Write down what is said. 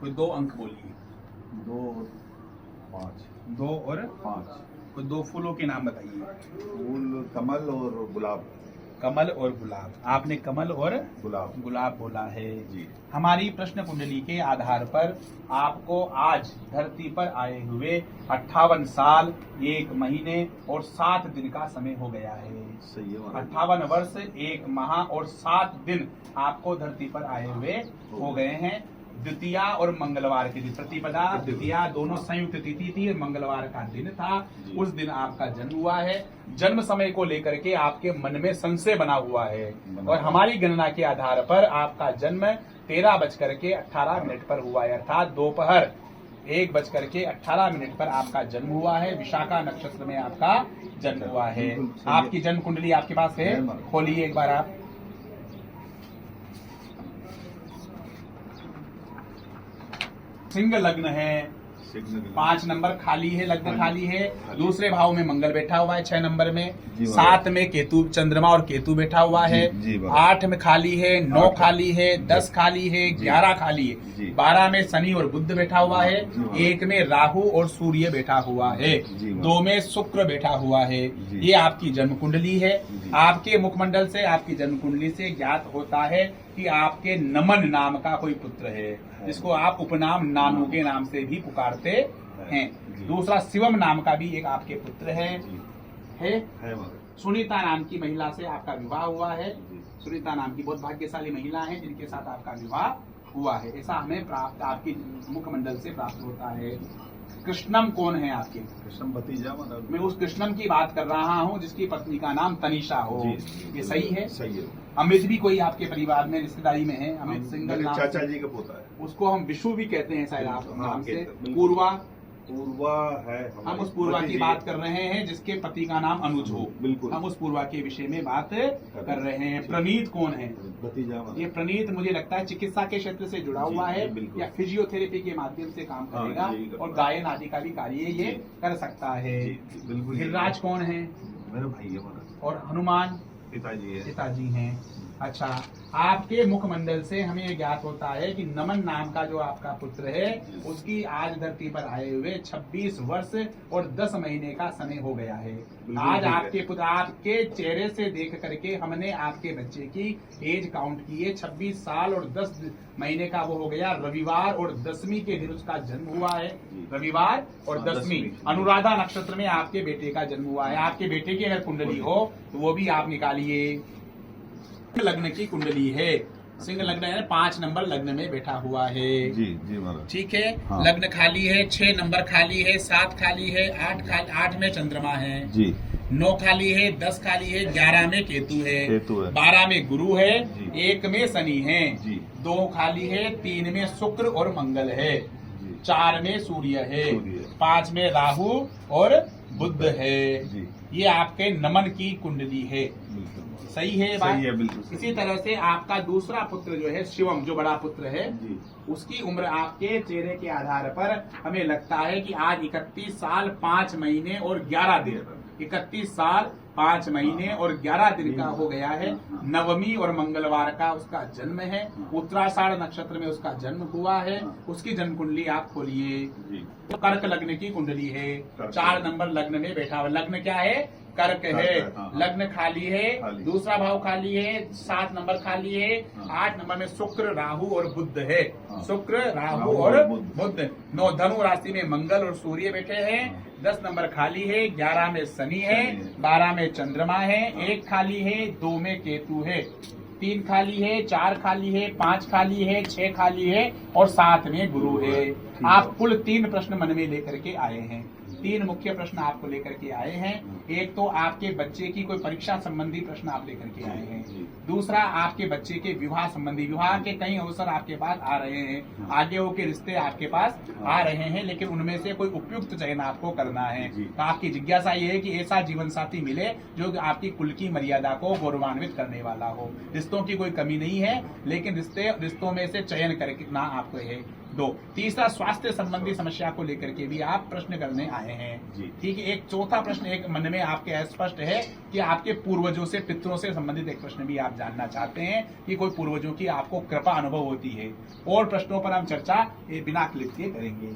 कोई 2 अंक बोलिए। 2 और 5। 2 और 5 कोई 2 फूलों के नाम बताइए। फूल कमल और गुलाब। कमल और गुलाब। आपने कमल और गुलाब गुलाब बोला है जी। हमारी प्रश्न कुंडली के आधार पर आपको आज धरती पर आए हुए 58 साल 1 महीने और 7 दिन का समय हो गया है। सही है महाराज। 58 वर्ष 1 माह और 7 दिन आपको धरती पर आए हुए हो गए हैं। द्वितीया और मंगलवार के दिन, प्रतिपदा द्वितीया दोनों संयुक्त तिथि थी, मंगलवार का दिन था, उस दिन आपका जन्म हुआ है। जन्म समय को लेकर के आपके मन में संशय बना हुआ है और हमारी गणना के आधार पर आपका जन्म 13:18 पर हुआ है, अर्थात दोपहर 1:18 पर आपका जन्म हुआ है। विशाखा नक्षत्र में आपका जन्म हुआ है। आपकी जन्म कुंडली आपके पास है, खोलिए एक बार आप। सिंह लग्न है, 5 नंबर खाली है, लग्न खाली है। दूसरे भाव में मंगल बैठा हुआ है 6 नंबर में। 7 में केतु, चंद्रमा और केतु बैठा हुआ है। 8 में खाली है, 9 खाली है, 10 खाली है, 11 खाली है। 12 में शनि और बुध बैठा हुआ है। 1 में राहु और सूर्य बैठा हुआ है। 2 में शुक्र बैठा हुआ है। ये आपकी जन्म कुंडली है। आपके मुखमंडल से, आपकी जन्म कुंडली से ज्ञात होता है कि आपके नमन नाम का कोई पुत्र है, जिसको आप उपनाम नानू के नाम से भी पुकारते हैं। दूसरा शिवम नाम का भी एक आपके पुत्र है। सुनीता नाम की महिला से आपका विवाह हुआ है। सुनीता नाम की बहुत भाग्यशाली महिला है जिनके साथ आपका विवाह हुआ है, ऐसा हमें प्राप्त आपकी मुखमंडल से प्राप्त होता है। कृष्णम कौन है आपके? कृष्णम भतीजा मतलब। मैं उस कृष्णम की बात कर रहा हूँ जिसकी पत्नी का नाम तनिषा हो। ये सही है? सही है। अमित भी कोई आपके परिवार में रिश्तेदारी में है? अमित सिंगल नाम, चाचा जी का पोता है। उसको हम विशु भी कहते हैं शायद आप नाम से। पूर्वा, पूर्वा है। हम उस पूर्वा की बात कर रहे हैं जिसके पति का नाम अनुज हो। बिल्कुल, हम उस पूर्वा के विषय में बात कर रहे हैं। प्रणीत कौन है? भतीजा। ये प्रणीत मुझे लगता है चिकित्सा के क्षेत्र से जुड़ा हुआ है या फिजियोथेरेपी के माध्यम से काम करेगा और गायन आदि का भी कार्य ये कर सकता है। गिरिराज कौन है? मेरा भाई है। और हनुमान पिताजी है। पिताजी हैं। अच्छा, आपके मुखमंडल से हमें ये ज्ञात होता है कि नमन नाम का जो आपका पुत्र है उसकी आज धरती पर आए हुए 26 वर्ष और 10 महीने का समय हो गया है। आज आपके पुत्र, आपके चेहरे से देख करके हमने आपके बच्चे की एज काउंट की है। 26 साल और 10 महीने का वो हो गया। रविवार और 10वीं के दिन उसका जन्म हुआ है। रविवार और 10वीं अनुराधा नक्षत्र में आपके बेटे का जन्म हुआ है। आपके बेटे की अगर कुंडली हो तो वो भी आप निकालिए। लग्न की कुंडली है, सिंह लग्न है, 5 नंबर लग्न में बैठा हुआ है। जी जी महाराज। ठीक है। हाँ। लग्न खाली है, 6 नंबर खाली है, 7 खाली है, 8 में चंद्रमा है जी। 9 खाली है, 10 खाली है, 11 में केतु है, 12 में गुरु है, 1 में शनि है, 2 खाली है, 3 में शुक्र और मंगल है, 4 में सूर्य है, 5 में राहु और बुध है। ये आपके नमन की कुंडली है। सही है बात? सही है, बिल्कुल। इसी तरह से आपका दूसरा पुत्र जो है शिवम, जो बड़ा पुत्र है, उसकी उम्र आपके चेहरे के आधार पर हमें लगता है कि आज 31 साल 5 महीने और 11 दिन, 31 साल 5 महीने और 11 दिन का हो गया है। नवमी और मंगलवार का उसका जन्म है। उत्तराषाढ़ नक्षत्र में उसका जन्म हुआ है। उसकी जन्म कुंडली आप खोलिए। कर्क लग्न की कुंडली है, 4 नंबर लग्न में बैठा हुआ। लग्न क्या है? कर्क है। लग्न खाली है, दूसरा भाव खाली है, 7 नंबर खाली है, 8 नंबर में शुक्र, राहु और बुध है। शुक्र, राहु और बुध। 9 धनु राशि में मंगल और सूर्य बैठे हैं। 10 नंबर खाली है, 11 में शनि है, 12 में चंद्रमा है, 1 खाली है, 2 में केतु है, 3 खाली है, 4 खाली है, 5 खाली है, 6 खाली है और 7 में गुरु है। आप कुल 3 प्रश्न मन में लेकर के आए हैं। 3 मुख्य प्रश्न आपको लेकर के आए हैं। एक तो आपके बच्चे की कोई परीक्षा संबंधी प्रश्न आप लेकर के आए हैं। दूसरा आपके बच्चे के विवाह संबंधी, विवाह के कई अवसर आपके पास आ रहे हैं, आगे हो के रिश्ते आपके पास आ रहे हैं, लेकिन उनमें से कोई उपयुक्त चयन आपको करना है। तो आपकी जिज्ञासा ये है कि ऐसा जीवन साथी मिले जो आपकी कुल की मर्यादा को गौरवान्वित करने वाला हो। रिश्तों की कोई कमी नहीं है, लेकिन रिश्तों में से चयन करना आपको है। 2। तीसरा, स्वास्थ्य संबंधी समस्या को लेकर के भी आप प्रश्न करने आए हैं। जी। ठीक है। एक चौथा प्रश्न एक मन में आपके स्पष्ट है कि आपके पूर्वजों से, पितरों से संबंधित एक प्रश्न भी आप जानना चाहते हैं कि कोई पूर्वजों की आपको कृपा अनुभव होती है। और प्रश्नों पर हम चर्चा बिना क्लिप के करेंगे।